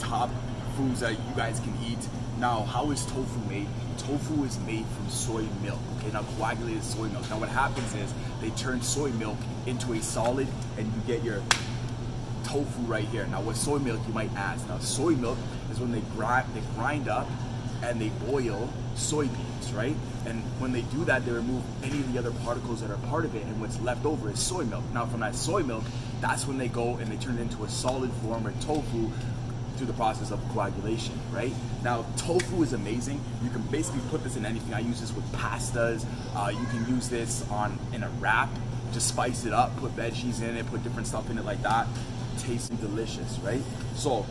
top foods that you guys can eat. Now, how is tofu made? Tofu is made from soy milk, okay? Now, coagulated soy milk. Now, what happens is they turn soy milk into a solid and you get your tofu right here. Now, what soy milk, you might ask? Now, soy milk is when they grind up and they boil soybeans, right? And when they do that, they remove any of the other particles that are part of it, and what's left over is soy milk. Now, from that soy milk, that's when they go and they turn it into a solid form or tofu through the process of coagulation, right? Now, tofu is amazing. You can basically put this in anything. I use this with pastas. You can use this in a wrap, just spice it up, put veggies in it, put different stuff in it like that. Tastes delicious, right? So,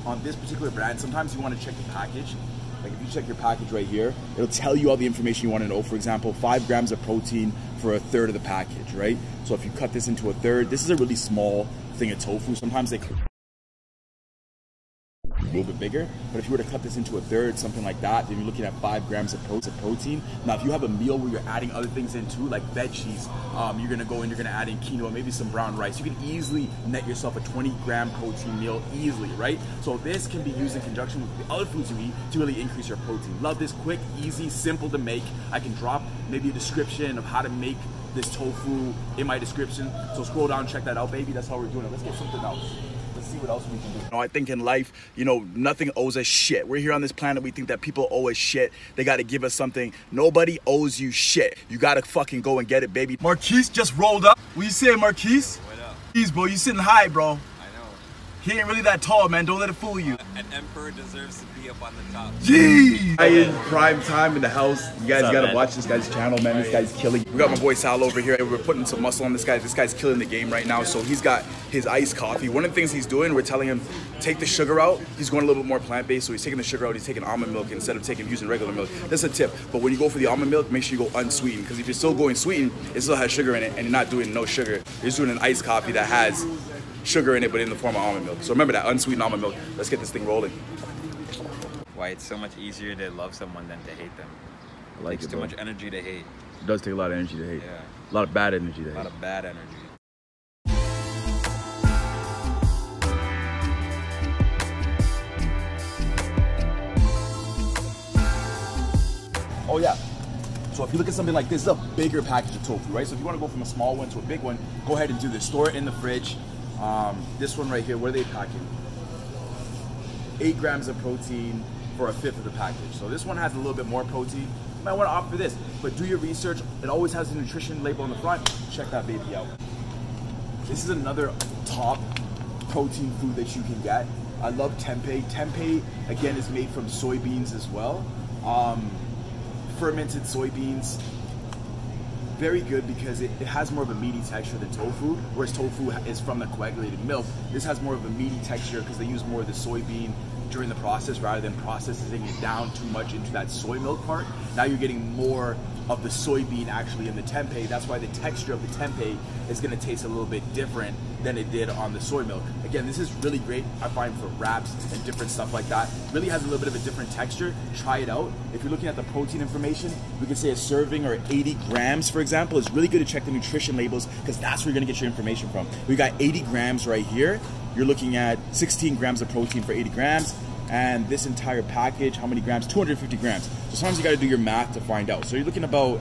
on this particular brand, sometimes you want to check the package. Like if you check your package right here, it'll tell you all the information you want to know. For example, 5 grams of protein for a third of the package, right? So if you cut this into a third, this is a really small thing of tofu. Sometimes they a little bit bigger, but if you were to cut this into a third, something like that, then you're looking at 5 grams of protein. Now, if you have a meal where you're adding other things in too, like veggies, you're gonna go and you're gonna add in quinoa, maybe some brown rice. You can easily net yourself a 20-gram protein meal easily, right? So this can be used in conjunction with the other foods you eat to really increase your protein. Love this, quick, easy, simple to make. I can drop maybe a description of how to make this tofu in my description. So scroll down, check that out, baby. That's how we're doing it. Let's get something else. Let's see what else we can do. You know, I think in life, you know, nothing owes us shit. We're here on this planet. We think that people owe us shit. They got to give us something. Nobody owes you shit. You got to fucking go and get it, baby. Marquise just rolled up. What you say, Marquise? What up? Jeez, bro, you sitting high, bro. I know. He ain't really that tall, man. Don't let it fool you. An emperor deserves to be up on the top. Jeez. I in prime time in the house. You guys got to watch this guy's channel, man. This guy's killing. We got my boy Sal over here. We're putting some muscle on this guy. This guy's killing the game right now. So he's got his iced coffee. One of the things he's doing, we're telling him, take the sugar out. He's going a little bit more plant-based, so he's taking the sugar out. He's taking almond milk instead of using regular milk. That's a tip. But when you go for the almond milk, make sure you go unsweetened, because if you're still going sweetened, it still has sugar in it, and you're not doing no sugar. You're just doing an iced coffee that has sugar in it, but in the form of almond milk. So remember that, unsweetened almond milk. Let's get this thing rolling. Why it's so much easier to love someone than to hate them. I like it, too much energy to hate. It does take a lot of energy to hate. Yeah. A lot of bad energy to hate. A lot of bad energy. Oh yeah. So if you look at something like this, this is a bigger package of tofu, right? So if you want to go from a small one to a big one, go ahead and do this. Store it in the fridge. This one right here, what are they packing? 8 grams of protein for a fifth of the package. So this one has a little bit more protein. You might want to opt for this, but do your research. It always has a nutrition label on the front. Check that baby out. This is another top protein food that you can get. I love tempeh. Tempeh, again, is made from soybeans as well. Fermented soybeans, very good because it has more of a meaty texture than tofu, whereas tofu is from the coagulated milk. This has more of a meaty texture because they use more of the soybean during the process rather than processing it down too much into that soy milk part. Now you're getting more of the soybean actually in the tempeh. That's why the texture of the tempeh is going to taste a little bit different than it did on the soy milk. Again, this is really great, I find, for wraps and different stuff like that. Really has a little bit of a different texture. Try it out. If you're looking at the protein information, we could say a serving or 80 grams, for example. It's really good to check the nutrition labels because that's where you're going to get your information from. We got 80 grams right here. You're looking at 16 grams of protein for 80 grams. And this entire package, how many grams? 250 grams. So sometimes you got to do your math to find out. So you're looking about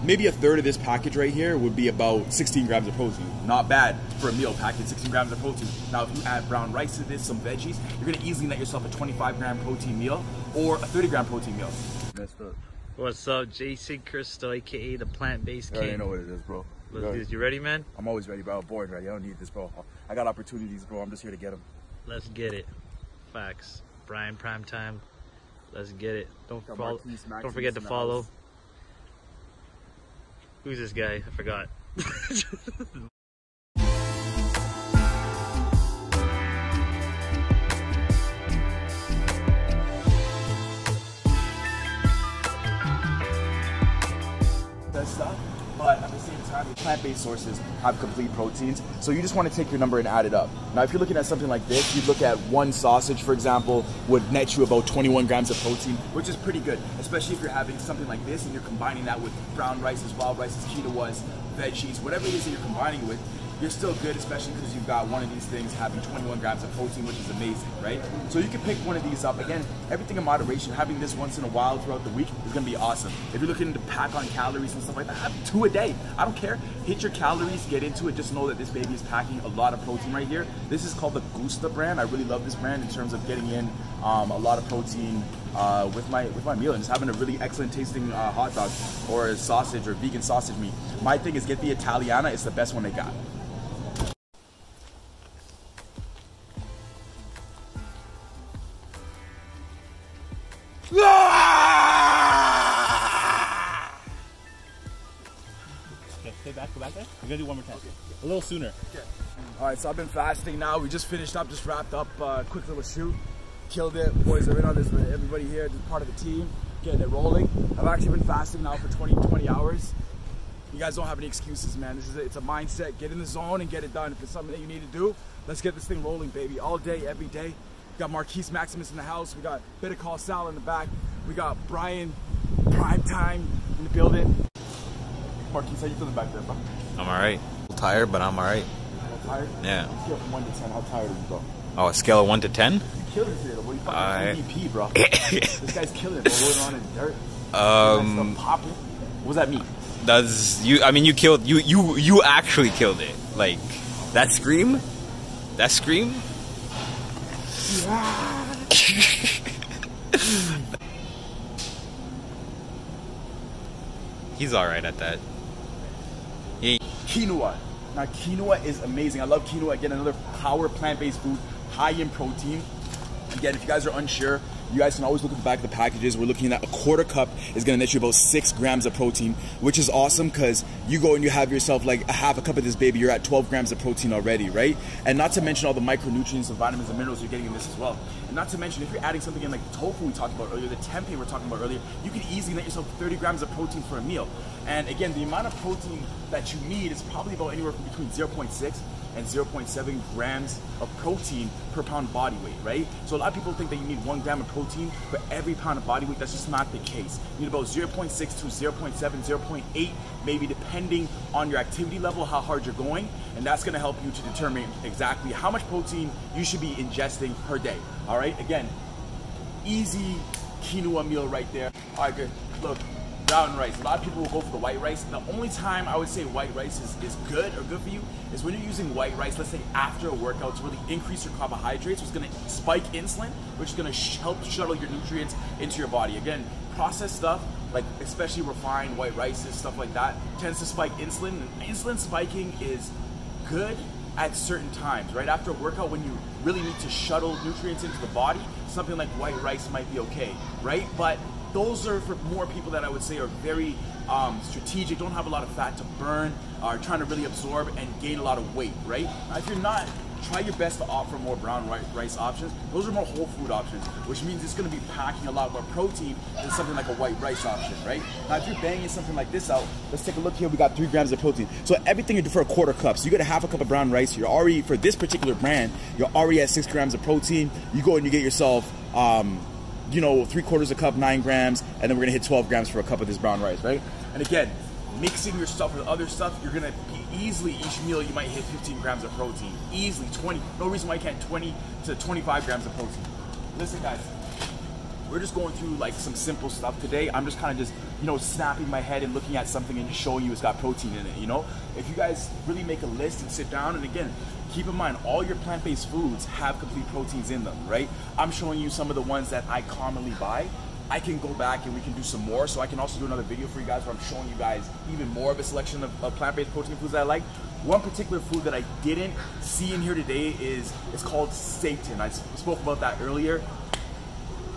maybe a third of this package right here would be about 16 grams of protein. Not bad for a meal package, 16 grams of protein. Now if you add brown rice to this, some veggies, you're going to easily net yourself a 25-gram protein meal or a 30-gram protein meal. Messed up. What's up, Jason Crystal, aka the plant-based king? I already know what it is, bro. Let's do this. You ready, man? I'm always ready, bro. I'm born ready. I don't need this, bro. I got opportunities, bro. I'm just here to get them. Let's get it. Facts. Brian Prime Time. Let's get it. Don't forget to follow. Who's this guy? I forgot. That stuff. But at the same time, plant-based sources have complete proteins, so you just want to take your number and add it up. Now, if you're looking at something like this, you'd look at one sausage, for example, would net you about 21 grams of protein, which is pretty good, especially if you're having something like this and you're combining that with brown rices, wild rices, quinoas, veggies, whatever it is that you're combining with. you're still good, especially because you've got one of these things having 21 grams of protein, which is amazing, right? So you can pick one of these up. Again, everything in moderation. Having this once in a while throughout the week is gonna be awesome. If you're looking to pack on calories and stuff like that, have 2 a day. I don't care. Hit your calories, get into it. Just know that this baby is packing a lot of protein right here. This is called the Gusta brand. I really love this brand in terms of getting in a lot of protein with my meal and just having a really excellent tasting hot dog or a sausage or vegan sausage meat. My thing is get the Italiana. It's the best one they got. Okay, stay back, go back there. We're gonna do one more time. A little sooner. Okay. All right, so I've been fasting now. We just finished up, just wrapped up quick little shoot. Killed it. Boys are in on this with everybody here, just part of the team, getting it rolling. I've actually been fasting now for 20 hours. You guys don't have any excuses, man. It's a mindset. Get in the zone and get it done. If it's something that you need to do, let's get this thing rolling, baby. All day, every day. We got Marquise Maximus in the house. We got Better Call Sal in the back. We got Brian Prime Time in the building. Marquise, how you feeling back there, bro? I'm alright. Tired, but I'm alright. Tired? Yeah. Scale from 1 to 10. How tired are you, bro? Oh, a scale of 1 to 10? You killed it today, though. You fucking MVP, bro. This guy's killing it, bro. Rolling around in dirt. Popping. What does that mean? I mean, you actually killed it. Like that scream. He's all right at that. Quinoa. Now, quinoa is amazing. I love quinoa. Again, another power plant-based food, high in protein. Again, if you guys are unsure, you guys can always look at the back of the packages. We're looking at a quarter cup is gonna net you about 6 grams of protein, which is awesome because you go and you have yourself like a half a cup of this baby, you're at 12 grams of protein already, right? And not to mention all the micronutrients and vitamins and minerals you're getting in this as well. And not to mention, if you're adding something in like the tofu we talked about earlier, the tempeh we're talking about earlier, you can easily net yourself 30 grams of protein for a meal. And again, the amount of protein that you need is probably about anywhere from between 0.6 and 0.7 grams of protein per pound body weight, right? So a lot of people think that you need 1 gram of protein for every pound of body weight. That's just not the case. You need about 0.6 to 0.7, 0.8, maybe depending on your activity level, how hard you're going, and that's gonna help you to determine exactly how much protein you should be ingesting per day, all right? Again, easy quinoa meal right there. All right, good. Look. Brown rice. A lot of people will go for the white rice. The only time I would say white rice is good or good for you is when you're using white rice, let's say after a workout, to really increase your carbohydrates, which is going to spike insulin, which is going to help shuttle your nutrients into your body. Again, processed stuff, like especially refined white rices, stuff like that, tends to spike insulin. And insulin spiking is good at certain times, right? After a workout, when you really need to shuttle nutrients into the body, something like white rice might be okay, right? But those are for more people that I would say are very strategic, don't have a lot of fat to burn, are trying to really absorb and gain a lot of weight, right? If you're not, try your best to opt for more brown rice options. Those are more whole food options, which means it's gonna be packing a lot more protein than something like a white rice option, right? Now, if you're banging something like this out, let's take a look here. We got 3 grams of protein. So everything you do for a quarter cup. So you get a half a cup of brown rice. You're already, for this particular brand, you're already at 6 grams of protein. You go and you get yourself, you know, 3/4 a cup, 9 grams, and then we're gonna hit 12 grams for a cup of this brown rice, right? And again, mixing your stuff with other stuff, you're gonna be easily, each meal you might hit 15 grams of protein. Easily 20, no reason why you can't 20 to 25 grams of protein. Listen guys, we're just going through like some simple stuff today. I'm just kind of just, you know, snapping my head and looking at something and just showing you it's got protein in it, you know? If you guys really make a list and sit down, and again, keep in mind, all your plant-based foods have complete proteins in them, right? I'm showing you some of the ones that I commonly buy. I can go back and we can do some more, so I can also do another video for you guys where I'm showing you guys even more of a selection of plant-based protein foods that I like. One particular food that I didn't see in here today is, it's called seitan. I spoke about that earlier.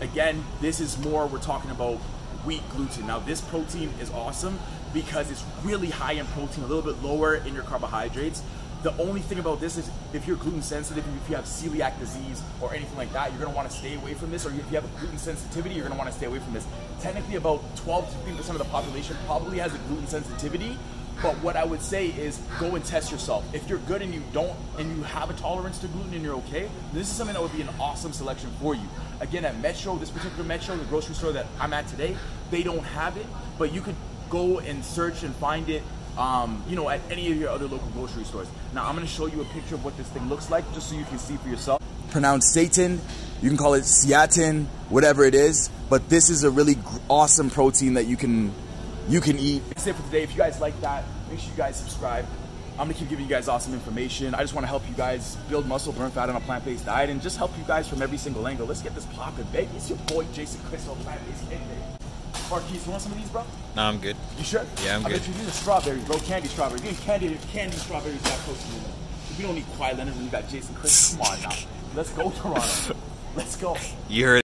Again, this is more, we're talking about wheat gluten. Now this protein is awesome because it's really high in protein, a little bit lower in your carbohydrates. The only thing about this is if you're gluten sensitive, if you have celiac disease or anything like that, you're gonna wanna stay away from this, or if you have a gluten sensitivity, you're gonna wanna stay away from this. Technically about 12 to 15% of the population probably has a gluten sensitivity, but what I would say is go and test yourself. If you're good and you don't, and you have a tolerance to gluten and you're okay, this is something that would be an awesome selection for you. Again, at Metro, this particular Metro, the grocery store that I'm at today, they don't have it, but you could go and search and find it you know, at any of your other local grocery stores. Now I'm gonna show you a picture of what this thing looks like, just so you can see for yourself. Pronounced Satan, you can call it Seatin, whatever it is, but this is a really awesome protein that you can eat. That's it for today. If you guys like that, make sure you guys subscribe. I'm gonna keep giving you guys awesome information. I just wanna help you guys build muscle, burn fat on a plant-based diet, and just help you guys from every single angle. Let's get this poppin', baby. It's your boy, Jason Crystal, plant-based kid, baby. Marquise, you want some of these, bro? No, I'm good. You sure? Yeah, I'm good. I bet you these are strawberries, bro. Candy strawberries. You candy strawberries got close to you. We don't need Kawhi Leonard when you got Jason Chris. Come on now. Let's go, Toronto. Let's go. You heard